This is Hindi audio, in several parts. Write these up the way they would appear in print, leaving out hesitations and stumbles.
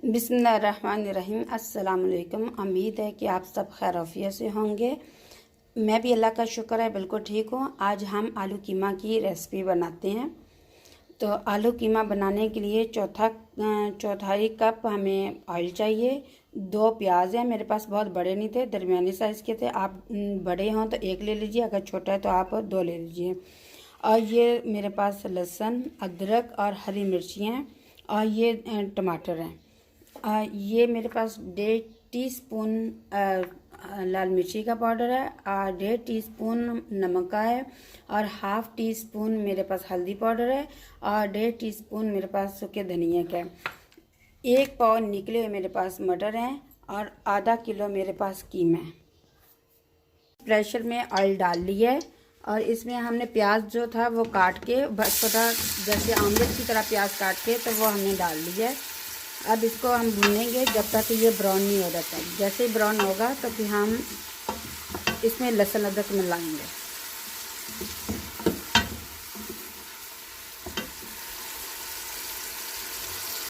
बिस्मिल्लाहिर्रहमानिर्रहीम। अस्सलाम वालेकुम। उम्मीद है कि आप सब खैर आफियत से होंगे। मैं भी अल्लाह का शुक्र है बिल्कुल ठीक हूँ। आज हम आलू कीमा की रेसिपी बनाते हैं। तो आलू कीमा बनाने के लिए चौथाई कप हमें ऑयल चाहिए। 2 प्याज हैं, मेरे पास बहुत बड़े नहीं थे, दरमियाने साइज़ के थे। आप बड़े हों तो 1 ले लीजिए, अगर छोटा है तो आप 2 ले लीजिए। और ये मेरे पास लहसुन, अदरक और हरी मिर्ची हैं, और ये टमाटर हैं। ये मेरे पास 1.5 टीस्पून लाल मिर्ची का पाउडर है, और 1.5 टीस्पून नमक का है, और हाफ़ टी स्पून मेरे पास हल्दी पाउडर है, और 1.5 टीस्पून मेरे पास सूखे धनिया का है। 1 पाव निकले हुए मेरे पास मटर हैं, और आधा किलो मेरे पास कीमा है। प्रेशर में ऑयल डाल लिया है, और इसमें हमने प्याज जो था वो काट के छोटा जैसे आमलेट की तरह प्याज काट के तो वो हमने डाल लिया है। अब इसको हम भूनेंगे जब तक ये ब्राउन नहीं हो जाता। जैसे ही ब्राउन होगा तो फिर हम इसमें लहसुन अदरक मिलाएंगे।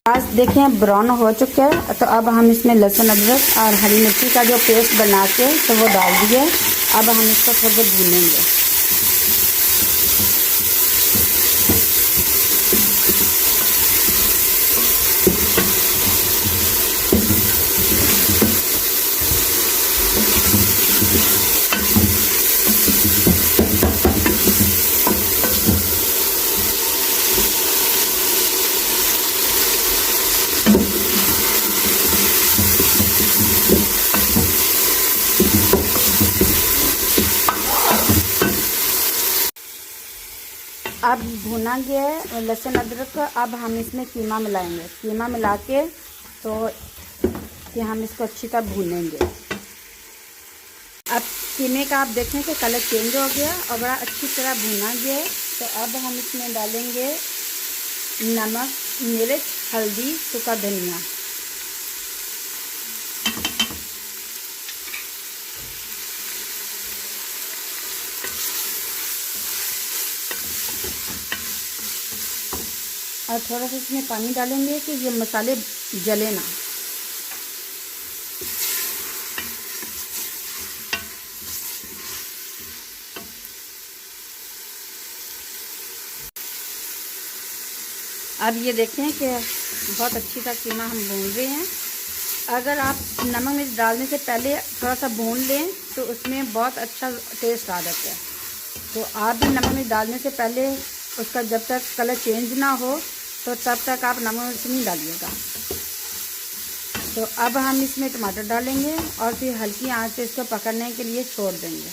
प्याज देखें ब्राउन हो चुका है, तो अब हम इसमें लहसुन अदरक और हरी मिर्ची का जो पेस्ट बना के तो वो डाल दिए। अब हम इसको थोड़ी देर भूनेंगे। अब भुना गया है लहसुन अदरक। अब हम इसमें कीमा मिलाएंगे। कीमा मिला के तो फिर हम इसको अच्छी तरह भूनेंगे। अब कीमे का आप देखें कि कलर चेंज हो गया और बड़ा अच्छी तरह भुना गया है। तो अब हम इसमें डालेंगे नमक, मिर्च, हल्दी, सूखा धनिया। और थोड़ा सा इसमें पानी डालेंगे कि ये मसाले जले ना। अब ये देखें कि बहुत अच्छी तरह कीमा हम भून रहे हैं। अगर आप नमक मिर्च डालने से पहले थोड़ा सा भून लें तो उसमें बहुत अच्छा टेस्ट आ जाता है। तो आप भी नमक मिर्च डालने से पहले उसका जब तक कलर चेंज ना हो तो तब तक आप नमक मिर्च नहीं डालिएगा। तो अब हम इसमें टमाटर डालेंगे और फिर हल्की आंच से इसको पकड़ने के लिए छोड़ देंगे।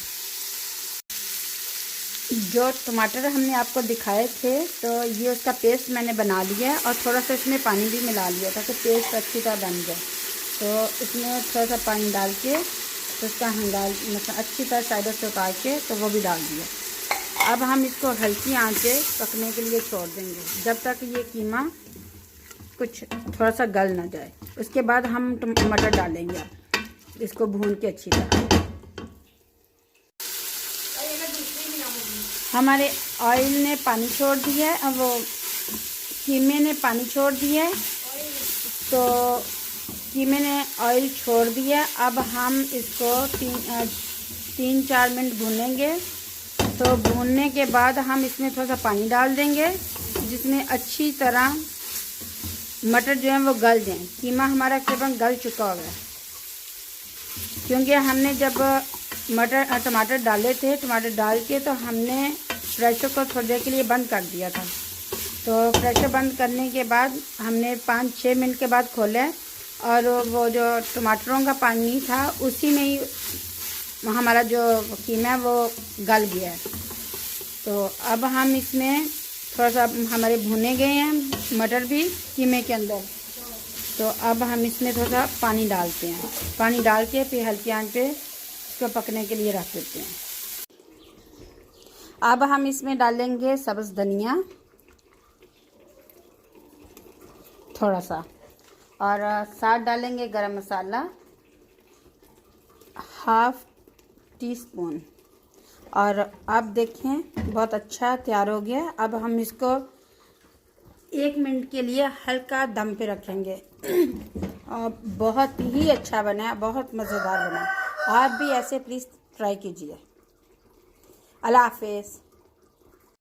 जो टमाटर हमने आपको दिखाए थे तो ये उसका पेस्ट मैंने बना लिया है, और थोड़ा सा इसमें पानी भी मिला लिया ताकि पेस्ट अच्छी तरह बन जाए। तो इसमें थोड़ा सा पानी डाल के तो उसका हम मतलब अच्छी तरह साइडों से उतार के तो वो भी डाल दिया। अब हम इसको हल्की आंच से पकने के लिए छोड़ देंगे जब तक ये कीमा कुछ थोड़ा सा गल ना जाए। उसके बाद हम मटर डालेंगे। अब इसको भून के अच्छी तरह हमारे ऑयल ने पानी छोड़ दिया है, अब वो कीमे ने पानी छोड़ दिया है, तो कीमे ने ऑयल छोड़ दिया। अब हम इसको 3-4 मिनट भूनेंगे। तो भूनने के बाद हम इसमें थोड़ा सा पानी डाल देंगे जिसमें अच्छी तरह मटर जो है वो गल जाएं। कीमा हमारा तकरीबन गल चुका होगा, क्योंकि हमने जब टमाटर डाले थे, टमाटर डाल के तो हमने प्रेशर को थोड़ी देर के लिए बंद कर दिया था। तो प्रेशर बंद करने के बाद हमने 5-6 मिनट के बाद खोला, और वो जो टमाटरों का पानी था उसी में ही हमारा जो कीमा है वो गल गया है। तो अब हम इसमें थोड़ा सा हमारे भुने गए हैं मटर भी कीमे के अंदर, तो अब हम इसमें थोड़ा सा पानी डालते हैं। पानी डाल के फिर हल्की आंच पे इसको पकने के लिए रख देते हैं। अब हम इसमें डालेंगे सब्ज़ धनिया थोड़ा सा, और साथ डालेंगे गरम मसाला हाफ़ टी स्पून। और अब देखें बहुत अच्छा तैयार हो गया। अब हम इसको 1 मिनट के लिए हल्का दम पे रखेंगे। और बहुत ही अच्छा बना है, बहुत मज़ेदार बना है। आप भी ऐसे प्लीज़ ट्राई कीजिए। अल्लाह हाफिज़।